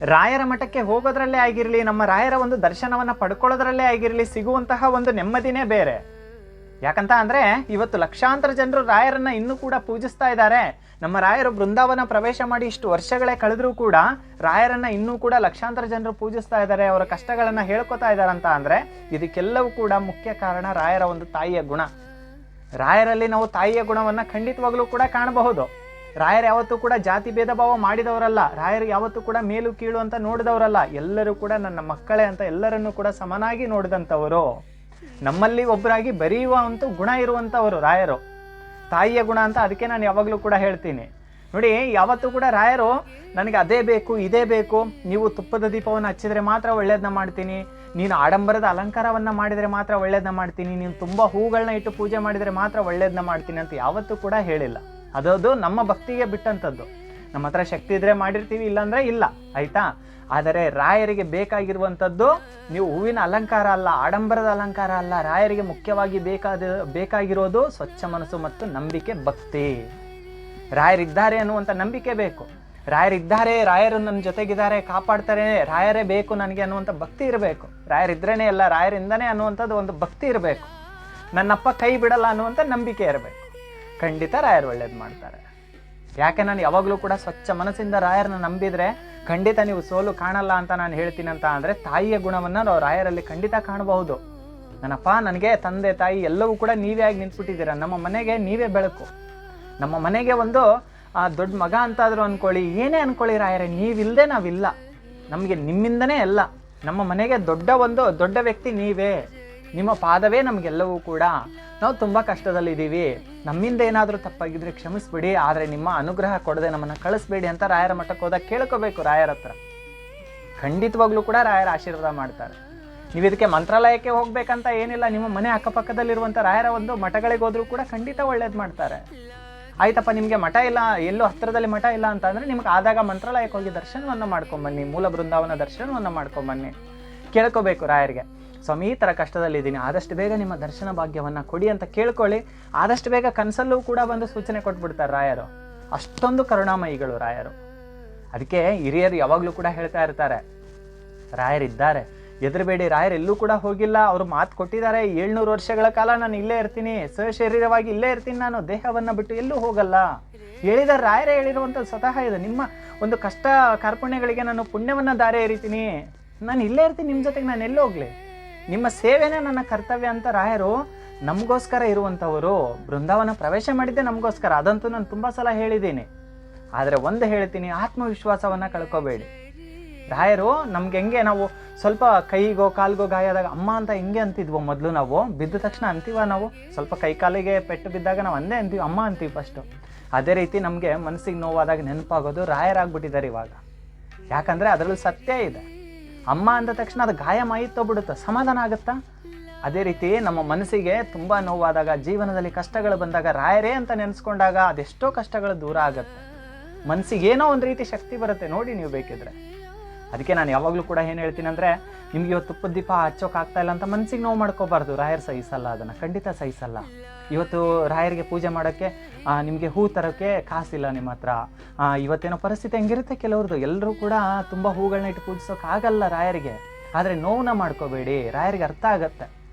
ರಾಯರ ಮಠಕ್ಕೆ ಹೋಗೋದ್ರಲ್ಲೇ ಆಗಿರಲಿ, ನಮ್ಮ ರಾಯರ ಒಂದು ದರ್ಶನವನ್ನು ಪಡ್ಕೊಳ್ಳೋದ್ರಲ್ಲೇ ಆಗಿರಲಿ, ಸಿಗುವಂತಹ ಒಂದು ನೆಮ್ಮದಿನೇ ಬೇರೆ. ಯಾಕಂತ ಅಂದರೆ ಇವತ್ತು ಲಕ್ಷಾಂತರ ಜನರು ರಾಯರನ್ನು ಇನ್ನೂ ಕೂಡ ಪೂಜಿಸ್ತಾ ಇದ್ದಾರೆ. ನಮ್ಮ ರಾಯರು ಬೃಂದಾವನ ಪ್ರವೇಶ ಮಾಡಿ ಇಷ್ಟು ವರ್ಷಗಳೇ ಕಳೆದರೂ ಕೂಡ ರಾಯರನ್ನು ಇನ್ನೂ ಕೂಡ ಲಕ್ಷಾಂತರ ಜನರು ಪೂಜಿಸ್ತಾ ಇದ್ದಾರೆ, ಅವರ ಕಷ್ಟಗಳನ್ನು ಹೇಳ್ಕೊತಾ ಇದ್ದಾರೆ ಅಂತ ಅಂದರೆ ಇದಕ್ಕೆಲ್ಲವೂ ಕೂಡ ಮುಖ್ಯ ಕಾರಣ ರಾಯರ ಒಂದು ತಾಯಿಯ ಗುಣ. ರಾಯರಲ್ಲಿ ನಾವು ತಾಯಿಯ ಗುಣವನ್ನು ಖಂಡಿತವಾಗ್ಲೂ ಕೂಡ ಕಾಣಬಹುದು. ರಾಯರು ಯಾವತ್ತೂ ಕೂಡ ಜಾತಿ ಭೇದ ಭಾವ ಮಾಡಿದವರಲ್ಲ, ರಾಯರು ಯಾವತ್ತೂ ಕೂಡ ಮೇಲು ಕೀಳು ಅಂತ ನೋಡಿದವರಲ್ಲ. ಎಲ್ಲರೂ ಕೂಡ ನನ್ನ ಮಕ್ಕಳೇ ಅಂತ ಎಲ್ಲರನ್ನೂ ಕೂಡ ಸಮನಾಗಿ ನೋಡಿದಂಥವರು, ನಮ್ಮಲ್ಲಿ ಒಬ್ಬರಾಗಿ ಬರೆಯುವಂಥ ಗುಣ ಇರುವಂಥವರು ರಾಯರು. ತಾಯಿಯ ಗುಣ ಅಂತ ಅದಕ್ಕೆ ನಾನು ಯಾವಾಗಲೂ ಕೂಡ ಹೇಳ್ತೀನಿ ನೋಡಿ. ಯಾವತ್ತೂ ಕೂಡ ರಾಯರು ನನಗೆ ಅದೇ ಬೇಕು ಇದೇ ಬೇಕು, ನೀವು ತುಪ್ಪದ ದೀಪವನ್ನು ಹಚ್ಚಿದ್ರೆ ಮಾತ್ರ ಒಳ್ಳೇದನ್ನ ಮಾಡ್ತೀನಿ, ನೀನು ಆಡಂಬರದ ಅಲಂಕಾರವನ್ನು ಮಾಡಿದರೆ ಮಾತ್ರ ಒಳ್ಳೇದನ್ನ ಮಾಡ್ತೀನಿ, ನೀನು ತುಂಬ ಹೂಗಳನ್ನ ಇಟ್ಟು ಪೂಜೆ ಮಾಡಿದರೆ ಮಾತ್ರ ಒಳ್ಳೇದನ್ನ ಮಾಡ್ತೀನಿ ಅಂತ ಯಾವತ್ತೂ ಕೂಡ ಹೇಳಿಲ್ಲ. ಅದದು ನಮ್ಮ ಭಕ್ತಿಗೆ ಬಿಟ್ಟಂಥದ್ದು. ನಮ್ಮ ಹತ್ರ ಶಕ್ತಿ ಇದ್ರೆ ಮಾಡಿರ್ತೀವಿ, ಇಲ್ಲಾಂದ್ರೆ ಇಲ್ಲ, ಆಯ್ತಾ. ಆದರೆ ರಾಯರಿಗೆ ಬೇಕಾಗಿರುವಂಥದ್ದು ನೀವು ಹೂವಿನ ಅಲಂಕಾರ ಅಲ್ಲ, ಆಡಂಬರದ ಅಲಂಕಾರ ಅಲ್ಲ. ರಾಯರಿಗೆ ಮುಖ್ಯವಾಗಿ ಬೇಕಾಗಿರೋದು ಸ್ವಚ್ಛ ಮನಸ್ಸು ಮತ್ತು ನಂಬಿಕೆ, ಭಕ್ತಿ. ರಾಯರಿದ್ದಾರೆ ಅನ್ನುವಂಥ ನಂಬಿಕೆ ಬೇಕು. ರಾಯರಿದ್ದಾರೆ, ರಾಯರು ನನ್ನ ಜೊತೆಗಿದ್ದಾರೆ, ಕಾಪಾಡ್ತಾರೆ, ರಾಯರೇ ಬೇಕು ನನಗೆ ಅನ್ನುವಂಥ ಭಕ್ತಿ ಇರಬೇಕು. ರಾಯರಿದ್ರೇನೆ ಎಲ್ಲ, ರಾಯರಿಂದನೇ ಅನ್ನುವಂಥದ್ದು ಒಂದು ಭಕ್ತಿ ಇರಬೇಕು. ನನ್ನಪ್ಪ ಕೈ ಬಿಡಲ್ಲ ಅನ್ನುವಂಥ ನಂಬಿಕೆ ಇರಬೇಕು. ಖಂಡಿತ ರಾಯರು ಒಳ್ಳೇದು ಮಾಡ್ತಾರೆ. ಯಾಕೆ ನಾನು ಯಾವಾಗಲೂ ಕೂಡ ಸ್ವಚ್ಛ ಮನಸ್ಸಿಂದ ರಾಯರನ್ನ ನಂಬಿದರೆ ಖಂಡಿತ ನೀವು ಸೋಲು ಕಾಣಲ್ಲ ಅಂತ ನಾನು ಹೇಳ್ತೀನಿ ಅಂತ ಅಂದರೆ ತಾಯಿಯ ಗುಣವನ್ನು ನಾವು ರಾಯರಲ್ಲಿ ಖಂಡಿತ ಕಾಣಬಹುದು. ನನ್ನಪ್ಪ, ನನಗೆ ತಂದೆ ತಾಯಿ ಎಲ್ಲವೂ ಕೂಡ ನೀವೇ ಆಗಿ ನಿಂತ್ಬಿಟ್ಟಿದ್ದೀರ, ನಮ್ಮ ಮನೆಗೆ ನೀವೇ ಬೆಳಕು, ನಮ್ಮ ಮನೆಗೆ ಒಂದು ದೊಡ್ಡ ಮಗ ಅಂತಾದರೂ ಅಂದ್ಕೊಳ್ಳಿ, ಏನೇ ಅಂದ್ಕೊಳ್ಳಿ ರಾಯರೇ, ನೀವಿಲ್ಲದೆ ನಾವಿಲ್ಲ, ನಮಗೆ ನಿಮ್ಮಿಂದನೇ ಎಲ್ಲ, ನಮ್ಮ ಮನೆಗೆ ದೊಡ್ಡ ವ್ಯಕ್ತಿ ನೀವೇ, ನಿಮ್ಮ ಪಾದವೇ ನಮಗೆಲ್ಲವೂ ಕೂಡ, ನಾವು ತುಂಬ ಕಷ್ಟದಲ್ಲಿದ್ದೀವಿ, ನಮ್ಮಿಂದ ಏನಾದರೂ ತಪ್ಪಾಗಿದ್ರೆ ಕ್ಷಮಿಸ್ಬಿಡಿ, ಆದರೆ ನಿಮ್ಮ ಅನುಗ್ರಹ ಕೊಡದೆ ನಮ್ಮನ್ನು ಕಳಿಸ್ಬೇಡಿ ಅಂತ ರಾಯರ ಮಠಕ್ಕೆ ಹೋದಾಗ ಕೇಳ್ಕೋಬೇಕು ರಾಯರ ಹತ್ರ. ಖಂಡಿತವಾಗ್ಲೂ ಕೂಡ ರಾಯರ ಆಶೀರ್ವಾದ ಮಾಡ್ತಾರೆ. ನೀವು ಇದಕ್ಕೆ ಮಂತ್ರಾಲಯಕ್ಕೆ ಹೋಗ್ಬೇಕಂತ ಏನಿಲ್ಲ, ನಿಮ್ಮ ಮನೆ ಅಕ್ಕಪಕ್ಕದಲ್ಲಿರುವಂಥ ರಾಯರ ಒಂದು ಮಠಗಳಿಗೆ ಹೋದ್ರೂ ಕೂಡ ಖಂಡಿತ ಒಳ್ಳೇದು ಮಾಡ್ತಾರೆ. ಆಯ್ತಪ್ಪ, ನಿಮಗೆ ಮಠ ಇಲ್ಲ, ಎಲ್ಲೋ ಹತ್ತಿರದಲ್ಲಿ ಮಠ ಇಲ್ಲ ಅಂತ ಅಂದರೆ ನಿಮ್ಗೆ ಆದಾಗ ಮಂತ್ರಾಲಯಕ್ಕೆ ಹೋಗಿ ದರ್ಶನವನ್ನು ಮಾಡ್ಕೊಂಬನ್ನಿ, ಮೂಲ ಬೃಂದಾವನ ದರ್ಶನವನ್ನು ಮಾಡ್ಕೊಂಬನ್ನಿ. ಕೇಳ್ಕೋಬೇಕು ರಾಯರಿಗೆ, ಸ್ವಾಮಿ ಈ ಥರ ಕಷ್ಟದಲ್ಲಿದ್ದೀನಿ, ಆದಷ್ಟು ಬೇಗ ನಿಮ್ಮ ದರ್ಶನ ಭಾಗ್ಯವನ್ನು ಕೊಡಿ ಅಂತ ಕೇಳ್ಕೊಳ್ಳಿ. ಆದಷ್ಟು ಬೇಗ ಕನಸಲ್ಲೂ ಕೂಡ ಬಂದು ಸೂಚನೆ ಕೊಟ್ಬಿಡ್ತಾರೆ ರಾಯರು. ಅಷ್ಟೊಂದು ಕರುಣಾಮಯಿಗಳು ರಾಯರು. ಅದಕ್ಕೆ ಹಿರಿಯರು ಯಾವಾಗಲೂ ಕೂಡ ಹೇಳ್ತಾ ಇರ್ತಾರೆ, ರಾಯರಿದ್ದಾರೆ, ಹೆದರಬೇಡಿ, ರಾಯರು ಎಲ್ಲೂ ಕೂಡ ಹೋಗಿಲ್ಲ, ಅವರು ಮಾತು ಕೊಟ್ಟಿದ್ದಾರೆ, 700 ವರ್ಷಗಳ ಕಾಲ ನಾನು ಇಲ್ಲೇ ಇರ್ತೀನಿ, ಸಶರೀರವಾಗಿ ಇಲ್ಲೇ ಇರ್ತೀನಿ, ನಾನು ದೇಹವನ್ನು ಬಿಟ್ಟು ಎಲ್ಲೂ ಹೋಗಲ್ಲ ಹೇಳಿದ್ದಾರೆ. ರಾಯರೇ ಹೇಳಿರುವಂಥದ್ದು ಸ್ವತಃ ಇದೆ. ನಿಮ್ಮ ಒಂದು ಕಷ್ಟ ಕಾರ್ಪಣ್ಯಗಳಿಗೆ ನಾನು ಪುಣ್ಯವನ್ನು ದಾರೆ ಎರಿತೀನಿ, ನಾನು ಇಲ್ಲೇ ಇರ್ತೀನಿ ನಿಮ್ಮ ಜೊತೆಗೆ, ನಾನು ಎಲ್ಲೂ ಹೋಗ್ಲಿ, ನಿಮ್ಮ ಸೇವೆನೇ ನನ್ನ ಕರ್ತವ್ಯ ಅಂತ ರಾಯರು ನಮಗೋಸ್ಕರ ಇರುವಂಥವರು. ಬೃಂದಾವನ ಪ್ರವೇಶ ಮಾಡಿದ್ದೆ ನಮಗೋಸ್ಕರ, ಅದಂತೂ ನಾನು ತುಂಬ ಸಲ ಹೇಳಿದ್ದೀನಿ. ಆದರೆ ಒಂದು ಹೇಳ್ತೀನಿ, ಆತ್ಮವಿಶ್ವಾಸವನ್ನು ಕಳ್ಕೋಬೇಡಿ. ರಾಯರು ನಮ್ಗೆ ಹೆಂಗೆ ನಾವು ಸ್ವಲ್ಪ ಕೈಗೋ ಕಾಲ್ಗೋ ಗಾಯ ಆದಾಗ ಅಮ್ಮ ಅಂತ ಹೆಂಗೆ ಅಂತಿದ್ವೋ ಮೊದಲು, ನಾವು ಬಿದ್ದ ತಕ್ಷಣ ಅಂತೀವ, ನಾವು ಸ್ವಲ್ಪ ಕೈ ಕಾಲಿಗೆ ಪೆಟ್ಟು ಬಿದ್ದಾಗ ನಾವು ಅಂದೇ ಅಂತೀವಿ, ಅಮ್ಮ ಅಂತೀವಿ ಫಸ್ಟು. ಅದೇ ರೀತಿ ನಮಗೆ ಮನಸ್ಸಿಗೆ ನೋವಾದಾಗ ನೆನಪಾಗೋದು ರಾಯರಾಗ್ಬಿಟ್ಟಿದ್ದಾರೆ ಇವಾಗ. ಯಾಕಂದರೆ ಅದರಲ್ಲಿ ಸತ್ಯ ಇದೆ. ಅಮ್ಮ ಅಂದ ತಕ್ಷಣ ಅದು ಗಾಯ ಮಾಯಿತೋಗ್ಬಿಡುತ್ತೆ, ಸಮಾಧಾನ ಆಗುತ್ತಾ? ಅದೇ ರೀತಿ ನಮ್ಮ ಮನಸ್ಸಿಗೆ ತುಂಬ ನೋವಾದಾಗ, ಜೀವನದಲ್ಲಿ ಕಷ್ಟಗಳು ಬಂದಾಗ ರಾಯರೇ ಅಂತ ನೆನೆಸ್ಕೊಂಡಾಗ ಅದೆಷ್ಟೋ ಕಷ್ಟಗಳು ದೂರ ಆಗುತ್ತೆ, ಮನಸ್ಸಿಗೆ ಏನೋ ಒಂದು ರೀತಿ ಶಕ್ತಿ ಬರುತ್ತೆ. ನೋಡಿ ನೀವು ಬೇಕಿದ್ರೆ. ಅದಕ್ಕೆ ನಾನು ಯಾವಾಗಲೂ ಕೂಡ ಏನು ಹೇಳ್ತೀನಿ ಅಂದರೆ, ನಿಮ್ಗೆ ಇವತ್ತು ತುಪ್ಪದ ದೀಪ ಹಚ್ಚೋಕ್ಕಾಗ್ತಾ ಇಲ್ಲ ಅಂತ ಮನಸ್ಸಿಗೆ ನೋವು ಮಾಡ್ಕೋಬಾರ್ದು. ರಾಯರು ಸಹಿಸಲ್ಲ, ಅದನ್ನು ಖಂಡಿತ ಸಹಿಸಲ್ಲ. ಇವತ್ತು ರಾಯರಿಗೆ ಪೂಜೆ ಮಾಡೋಕ್ಕೆ ನಿಮಗೆ ಹೂ ತರೋಕ್ಕೆ ಕಾಸಿಲ್ಲ ನಿಮ್ಮ ಹತ್ರ, ಇವತ್ತೇನೋ ಪರಿಸ್ಥಿತಿ ಹೆಂಗಿರುತ್ತೆ ಕೆಲವ್ರದ್ದು, ಎಲ್ಲರೂ ಕೂಡ ತುಂಬ ಹೂಗಳನ್ನ ಇಟ್ಟು ಪೂಜಿಸೋಕ್ಕಾಗಲ್ಲ ರಾಯರಿಗೆ. ಆದರೆ ನೋವನ್ನ ಮಾಡ್ಕೋಬೇಡಿ, ರಾಯರಿಗೆ ಅರ್ಥ ಆಗುತ್ತೆ.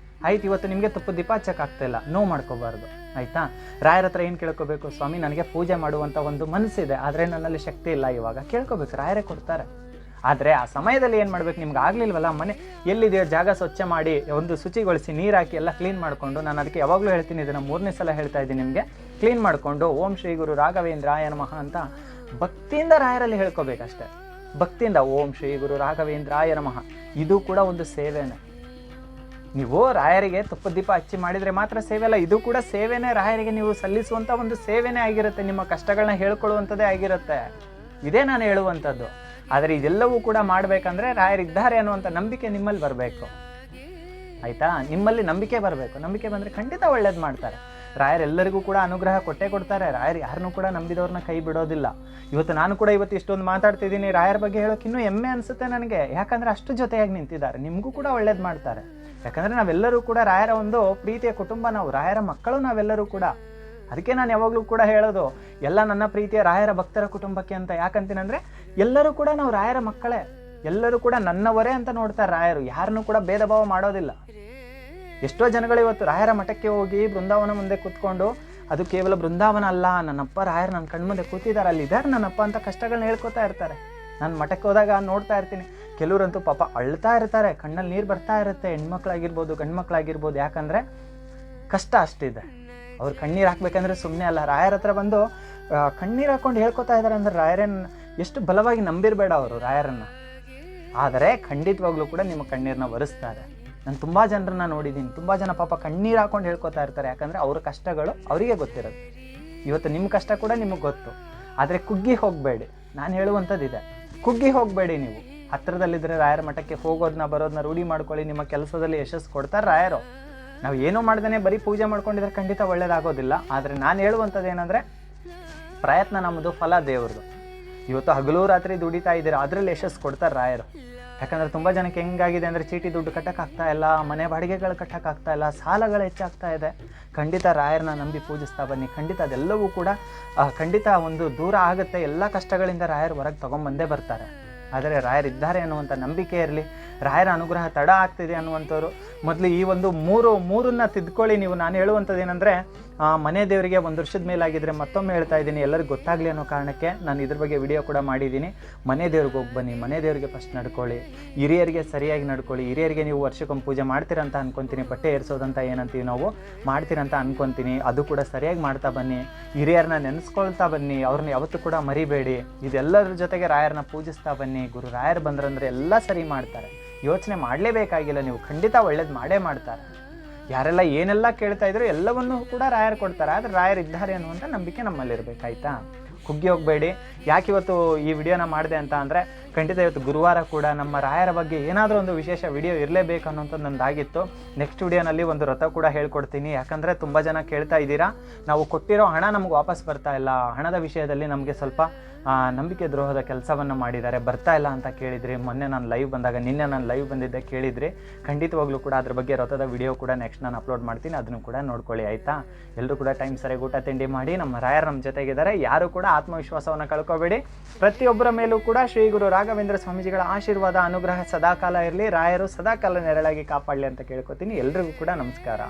ಆಯ್ತು, ಇವತ್ತು ನಿಮಗೆ ತುಪ್ಪದ ದೀಪ ಹಚ್ಚೋಕ್ಕಾಗ್ತಾಯಿಲ್ಲ, ನೋವು ಮಾಡ್ಕೋಬಾರ್ದು, ಆಯಿತಾ. ರಾಯರ ಹತ್ರ ಏನು ಕೇಳ್ಕೋಬೇಕು, ಸ್ವಾಮಿ ನನಗೆ ಪೂಜೆ ಮಾಡುವಂಥ ಒಂದು ಮನಸ್ಸಿದೆ, ಆದರೆ ನನ್ನಲ್ಲಿ ಶಕ್ತಿ ಇಲ್ಲ, ಇವಾಗ ಕೇಳ್ಕೋಬೇಕು, ರಾಯರೇ ಕೊಡ್ತಾರೆ. ಆದರೆ ಆ ಸಮಯದಲ್ಲಿ ಏನು ಮಾಡಬೇಕು, ನಿಮ್ಗೆ ಆಗಲಿಲ್ವಲ್ಲ, ಮನೆ ಎಲ್ಲಿದೆಯೋ ಜಾಗ ಸ್ವಚ್ಛ ಮಾಡಿ, ಒಂದು ಶುಚಿಗೊಳಿಸಿ, ನೀರು ಹಾಕಿ ಎಲ್ಲ ಕ್ಲೀನ್ ಮಾಡಿಕೊಂಡು, ನಾನು ಅದಕ್ಕೆ ಯಾವಾಗಲೂ ಹೇಳ್ತೀನಿ, ಇದನ್ನು 3ನೇ ಸಲ ಹೇಳ್ತಾ ಇದ್ದೀನಿ ನಿಮಗೆ, ಕ್ಲೀನ್ ಮಾಡಿಕೊಂಡು ಓಂ ಶ್ರೀ ಗುರು ರಾಘವೇಂದ್ರಾಯ ನಮಃ ಅಂತ ಭಕ್ತಿಯಿಂದ ರಾಯರಲ್ಲಿ ಹೇಳ್ಕೋಬೇಕಷ್ಟೆ. ಭಕ್ತಿಯಿಂದ ಓಂ ಶ್ರೀ ಗುರು ರಾಘವೇಂದ್ರಾಯ ನಮಃ. ಇದು ಕೂಡ ಒಂದು ಸೇವೆನೇ. ನೀವು ರಾಯರಿಗೆ ತುಪ್ಪದ ದೀಪ ಹಚ್ಚಿ ಮಾಡಿದರೆ ಮಾತ್ರ ಸೇವೆ ಅಲ್ಲ, ಇದು ಕೂಡ ಸೇವೆನೇ. ರಾಯರಿಗೆ ನೀವು ಸಲ್ಲಿಸುವಂಥ ಒಂದು ಸೇವೆನೇ ಆಗಿರುತ್ತೆ, ನಿಮ್ಮ ಕಷ್ಟಗಳನ್ನ ಹೇಳ್ಕೊಳ್ಳುವಂಥದ್ದೇ ಆಗಿರುತ್ತೆ. ಇದೇ ನಾನು ಹೇಳುವಂಥದ್ದು. ಆದರೆ ಇದೆಲ್ಲವೂ ಕೂಡ ಮಾಡಬೇಕಂದ್ರೆ ರಾಯರಿದ್ದಾರೆ ಅನ್ನುವಂಥ ನಂಬಿಕೆ ನಿಮ್ಮಲ್ಲಿ ಬರಬೇಕು, ಆಯಿತಾ. ನಿಮ್ಮಲ್ಲಿ ನಂಬಿಕೆ ಬರಬೇಕು. ನಂಬಿಕೆ ಬಂದರೆ ಖಂಡಿತ ಒಳ್ಳೇದು ಮಾಡ್ತಾರೆ. ರಾಯರೆಲ್ಲರಿಗೂ ಕೂಡ ಅನುಗ್ರಹ ಕೊಟ್ಟೇ ಕೊಡ್ತಾರೆ. ರಾಯರು ಯಾರನ್ನೂ ಕೂಡ ನಂಬಿದವ್ರನ್ನ ಕೈ ಬಿಡೋದಿಲ್ಲ. ಇವತ್ತು ನಾನು ಕೂಡ ಇಷ್ಟೊಂದು ಮಾತಾಡ್ತಿದ್ದೀನಿ, ರಾಯರ ಬಗ್ಗೆ ಹೇಳೋಕೆ ಇನ್ನೂ ಹೆಮ್ಮೆ ಅನಿಸುತ್ತೆ ನನಗೆ. ಯಾಕಂದರೆ ಅಷ್ಟು ಜೊತೆಯಾಗಿ ನಿಂತಿದ್ದಾರೆ. ನಿಮಗೂ ಕೂಡ ಒಳ್ಳೇದು ಮಾಡ್ತಾರೆ. ಯಾಕಂದರೆ ನಾವೆಲ್ಲರೂ ಕೂಡ ರಾಯರ ಒಂದು ಪ್ರೀತಿಯ ಕುಟುಂಬ, ನಾವು ರಾಯರ ಮಕ್ಕಳು ನಾವೆಲ್ಲರೂ ಕೂಡ. ಅದಕ್ಕೆ ನಾನು ಯಾವಾಗಲೂ ಕೂಡ ಹೇಳೋದು, ಎಲ್ಲ ನನ್ನ ಪ್ರೀತಿಯ ರಾಯರ ಭಕ್ತರ ಕುಟುಂಬಕ್ಕೆ ಅಂತ. ಯಾಕಂತೀನಂದರೆ ಎಲ್ಲರೂ ಕೂಡ ನಾವು ರಾಯರ ಮಕ್ಕಳೇ. ಎಲ್ಲರೂ ಕೂಡ ನನ್ನವರೇ ಅಂತ ನೋಡ್ತಾರೆ ರಾಯರು, ಯಾರನ್ನೂ ಕೂಡ ಭೇದ ಭಾವ ಮಾಡೋದಿಲ್ಲ. ಎಷ್ಟೋ ಜನಗಳು ಇವತ್ತು ರಾಯರ ಮಠಕ್ಕೆ ಹೋಗಿ ಬೃಂದಾವನ ಮುಂದೆ ಕೂತ್ಕೊಂಡು, ಅದು ಕೇವಲ ಬೃಂದಾವನ ಅಲ್ಲ, ನನ್ನಪ್ಪ ರಾಯರು ನನ್ನ ಕಣ್ಮುಂದೆ ಕೂತಿದ್ದಾರೆ, ಅಲ್ಲಿ ಇದ್ದಾರೆ ನನ್ನಪ್ಪ ಅಂತ ಕಷ್ಟಗಳನ್ನ ಹೇಳ್ಕೊತಾ ಇರ್ತಾರೆ. ನಾನು ಮಠಕ್ಕೆ ಹೋದಾಗ ನೋಡ್ತಾ ಇರ್ತೀನಿ, ಕೆಲವರಂತೂ ಪಾಪ ಅಳ್ತಾ ಇರ್ತಾರೆ, ಕಣ್ಣಲ್ಲಿ ನೀರು ಬರ್ತಾ ಇರುತ್ತೆ, ಹೆಣ್ಮಕ್ಳಾಗಿರ್ಬೋದು ಗಂಡು ಮಕ್ಳಾಗಿರ್ಬೋದು. ಯಾಕಂದರೆ ಕಷ್ಟ ಅಷ್ಟಿದೆ. ಅವ್ರು ಕಣ್ಣೀರು ಹಾಕ್ಬೇಕಂದ್ರೆ ಸುಮ್ಮನೆ ಅಲ್ಲ, ರಾಯರ ಹತ್ರ ಬಂದು ಕಣ್ಣೀರು ಹಾಕ್ಕೊಂಡು ಹೇಳ್ಕೊತಾ ಇದ್ದಾರೆ ಅಂದ್ರೆ ರಾಯರನ್ನ ಎಷ್ಟು ಬಲವಾಗಿ ನಂಬಿರಬೇಡ ಅವರು ರಾಯರನ್ನು. ಆದರೆ ಖಂಡಿತವಾಗ್ಲೂ ಕೂಡ ನಿಮ್ಮ ಕಣ್ಣೀರನ್ನ ಒರೆಸ್ತಾರೆ. ನಾನು ತುಂಬ ಜನರನ್ನ ನೋಡಿದ್ದೀನಿ, ತುಂಬ ಜನ ಪಾಪ ಕಣ್ಣೀರು ಹಾಕೊಂಡು ಹೇಳ್ಕೊತಾ ಇರ್ತಾರೆ. ಯಾಕಂದರೆ ಅವ್ರ ಕಷ್ಟಗಳು ಅವರಿಗೆ ಗೊತ್ತಿರೋದು. ಇವತ್ತು ನಿಮ್ಮ ಕಷ್ಟ ಕೂಡ ನಿಮಗೆ ಗೊತ್ತು. ಆದರೆ ಕುಗ್ಗಿ ಹೋಗಬೇಡಿ. ನಾನು ಹೇಳುವಂಥದ್ದಿದೆ, ಕುಗ್ಗಿ ಹೋಗಬೇಡಿ. ನೀವು ಹತ್ತಿರದಲ್ಲಿದ್ದರೆ ರಾಯರ ಮಠಕ್ಕೆ ಹೋಗೋದನ್ನ ಬರೋದನ್ನ ರೂಢಿ ಮಾಡ್ಕೊಳ್ಳಿ. ನಿಮ್ಮ ಕೆಲಸದಲ್ಲಿ ಯಶಸ್ಸು ಕೊಡ್ತಾರೆ ರಾಯರು. ನಾವು ಏನೂ ಮಾಡ್ದೇ ಬರೀ ಪೂಜೆ ಮಾಡ್ಕೊಂಡಿದ್ರೆ ಖಂಡಿತ ಒಳ್ಳೇದಾಗೋದಿಲ್ಲ. ಆದರೆ ನಾನು ಹೇಳುವಂಥದ್ದು ಏನಂದರೆ, ಪ್ರಯತ್ನ ನಮ್ಮದು, ಫಲ ದೇವ್ರದ್ದು. ಇವತ್ತು ಹಗಲು ರಾತ್ರಿ ದುಡಿತಾ ಇದ್ದೀರಾ, ಅದರಲ್ಲಿ ಯಶಸ್ಸು ಕೊಡ್ತಾರೆ ರಾಯರು. ಯಾಕಂದರೆ ತುಂಬ ಜನಕ್ಕೆ ಹೆಂಗಾಗಿದೆ ಅಂದರೆ, ಚೀಟಿ ದುಡ್ಡು ಕಟ್ಟೋಕ್ಕಾಗ್ತಾ ಇಲ್ಲ, ಮನೆ ಬಾಡಿಗೆಗಳು ಕಟ್ಟೋಕ್ಕಾಗ್ತಾ ಇಲ್ಲ, ಸಾಲಗಳು ಹೆಚ್ಚಾಗ್ತಾ ಇದೆ. ಖಂಡಿತ ರಾಯರನ್ನ ನಂಬಿ ಪೂಜಿಸ್ತಾ ಬನ್ನಿ. ಖಂಡಿತ ಅದೆಲ್ಲವೂ ಕೂಡ ಖಂಡಿತ ಒಂದು ದೂರ ಆಗುತ್ತೆ. ಎಲ್ಲ ಕಷ್ಟಗಳಿಂದ ರಾಯರು ಹೊರಗೆ ತೊಗೊಂಬಂದೇ ಬರ್ತಾರೆ. ಆದರೆ ರಾಯರಿದ್ದಾರೆ ಅನ್ನುವಂಥ ನಂಬಿಕೆ ಇರಲಿ. ರಾಯರ ಅನುಗ್ರಹ ತಡ ಆಗ್ತಿದೆ ಅನ್ನುವಂಥವ್ರು ಮೊದಲು ಈ ಒಂದು ಮೂರನ್ನ ತಿದ್ಕೊಳ್ಳಿ. ನೀವು ನಾನು ಹೇಳುವಂಥದ್ದು ಏನಂದರೆ, ಮನೆ ದೇವರಿಗೆ 1 ವರ್ಷದ ಮೇಲಾಗಿದ್ದರೆ, ಮತ್ತೊಮ್ಮೆ ಹೇಳ್ತಾ ಇದ್ದೀನಿ, ಎಲ್ಲರಿಗೂ ಗೊತ್ತಾಗಲಿ ಅನ್ನೋ ಕಾರಣಕ್ಕೆ ನಾನು ಇದ್ರ ಬಗ್ಗೆ ವಿಡಿಯೋ ಕೂಡ ಮಾಡಿದ್ದೀನಿ. ಮನೆ ದೇವ್ರಿಗೆ ಹೋಗಿ ಬನ್ನಿ, ಮನೆ ದೇವರಿಗೆ ಫಸ್ಟ್ ನಡ್ಕೊಳ್ಳಿ, ಹಿರಿಯರಿಗೆ ಸರಿಯಾಗಿ ನಡ್ಕೊಳ್ಳಿ. ಹಿರಿಯರಿಗೆ ನೀವು ವರ್ಷಕ್ಕೊಮ್ಮೆ ಪೂಜೆ ಮಾಡ್ತೀರಂತ ಅನ್ಕೊತೀನಿ, ಬಟ್ಟೆ ಏರಿಸೋದಂತ ಏನಂತೀವಿ ನಾವು, ಮಾಡ್ತೀರಂತ ಅನ್ಕೊತೀನಿ. ಅದು ಕೂಡ ಸರಿಯಾಗಿ ಮಾಡ್ತಾ ಬನ್ನಿ. ಹಿರಿಯರನ್ನ ನೆನೆಸ್ಕೊಳ್ತಾ ಬನ್ನಿ, ಅವ್ರನ್ನ ಯಾವತ್ತೂ ಕೂಡ ಮರಿಬೇಡಿ. ಇದೆಲ್ಲರ ಜೊತೆಗೆ ರಾಯರನ್ನ ಪೂಜಿಸ್ತಾ ಬನ್ನಿ. ಗುರು ರಾಯರು ಬಂದ್ರಂದ್ರೆ ಎಲ್ಲ ಸರಿ ಮಾಡ್ತಾರೆ. ಯೋಚನೆ ಮಾಡಲೇಬೇಕಾಗಿಲ್ಲ, ನೀವು ಖಂಡಿತ ಒಳ್ಳೇದು ಮಾಡೇ ಮಾಡ್ತಾರೆ. ಯಾರೆಲ್ಲ ಏನೆಲ್ಲ ಕೇಳ್ತಾ ಇದ್ರು ಎಲ್ಲವನ್ನೂ ಕೂಡ ರಾಯರು ಕೊಡ್ತಾರೆ. ಆದರೆ ರಾಯರು ಇದ್ದಾರೆ ಅನ್ನುವಂಥ ನಂಬಿಕೆ ನಮ್ಮಲ್ಲಿರಬೇಕಾಯ್ತಾ. ಕುಗ್ಗಿ ಹೋಗಬೇಡಿ. ಯಾಕೆ ಇವತ್ತು ಈ ವಿಡಿಯೋನ ಮಾಡಿದೆ ಅಂತ ಅಂದರೆ, ಖಂಡಿತ ಇವತ್ತು ಗುರುವಾರ ಕೂಡ ನಮ್ಮ ರಾಯರ ಬಗ್ಗೆ ಏನಾದರೂ ಒಂದು ವಿಶೇಷ ವಿಡಿಯೋ ಇರಲೇಬೇಕು ಅನ್ನೋಂಥದ್ದು ನಂದಾಗಿತ್ತು. ನೆಕ್ಸ್ಟ್ ವಿಡಿಯೋನಲ್ಲಿ ಒಂದು ವ್ರತ ಕೂಡ ಹೇಳ್ಕೊಡ್ತೀನಿ. ಯಾಕಂದರೆ ತುಂಬ ಜನ ಕೇಳ್ತಾ ಇದ್ದೀರಾ, ನಾವು ಕೊಟ್ಟಿರೋ ಹಣ ನಮ್ಗೆ ವಾಪಸ್ ಬರ್ತಾ ಇಲ್ಲ, ಹಣದ ವಿಷಯದಲ್ಲಿ ನಮಗೆ ಸ್ವಲ್ಪ ನಂಬಿಕೆ ದ್ರೋಹದ ಕೆಲಸವನ್ನು ಮಾಡಿದ್ದಾರೆ, ಬರ್ತಾ ಇಲ್ಲ ಅಂತ ಕೇಳಿದ್ರಿ. ನಿನ್ನೆ ನಾನು ಲೈವ್ ಬಂದಿದ್ದೆ, ಕೇಳಿದ್ರಿ. ಖಂಡಿತವಾಗ್ಲೂ ಕೂಡ ಅದ್ರ ಬಗ್ಗೆ ವ್ರತದ ವಿಡಿಯೋ ಕೂಡ ನೆಕ್ಸ್ಟ್ ನಾನು ಅಪ್ಲೋಡ್ ಮಾಡ್ತೀನಿ, ಅದನ್ನು ಕೂಡ ನೋಡ್ಕೊಳ್ಳಿ ಆಯಿತಾ. ಎಲ್ಲರೂ ಕೂಡ ಟೈಮ್ ಸರಿಯಾಗಿ ಊಟ ತಿಂಡಿ ಮಾಡಿ. ನಮ್ಮ ರಾಯರು ನಮ್ಮ ಜೊತೆಗಿದ್ದಾರೆ. ಯಾರು ಕೂಡ ಆತ್ಮವಿಶ್ವಾಸವನ್ನು ಕಳ್ಕೊಬೇಡಿ. ಪ್ರತಿಯೊಬ್ಬರ ಮೇಲೂ ಕೂಡ ಶ್ರೀ ಗುರು ರಾಘವೇಂದ್ರ ಸ್ವಾಮೀಜಿಗಳ ಆಶೀರ್ವಾದ ಅನುಗ್ರಹ ಸದಾಕಾಲ ಇರಲಿ. ರಾಯರು ಸದಾಕಾಲ ನೆರಳಾಗಿ ಕಾಪಾಡಲಿ ಅಂತ ಕೇಳ್ಕೊತೀನಿ. ಎಲ್ರಿಗೂ ಕೂಡ ನಮಸ್ಕಾರ.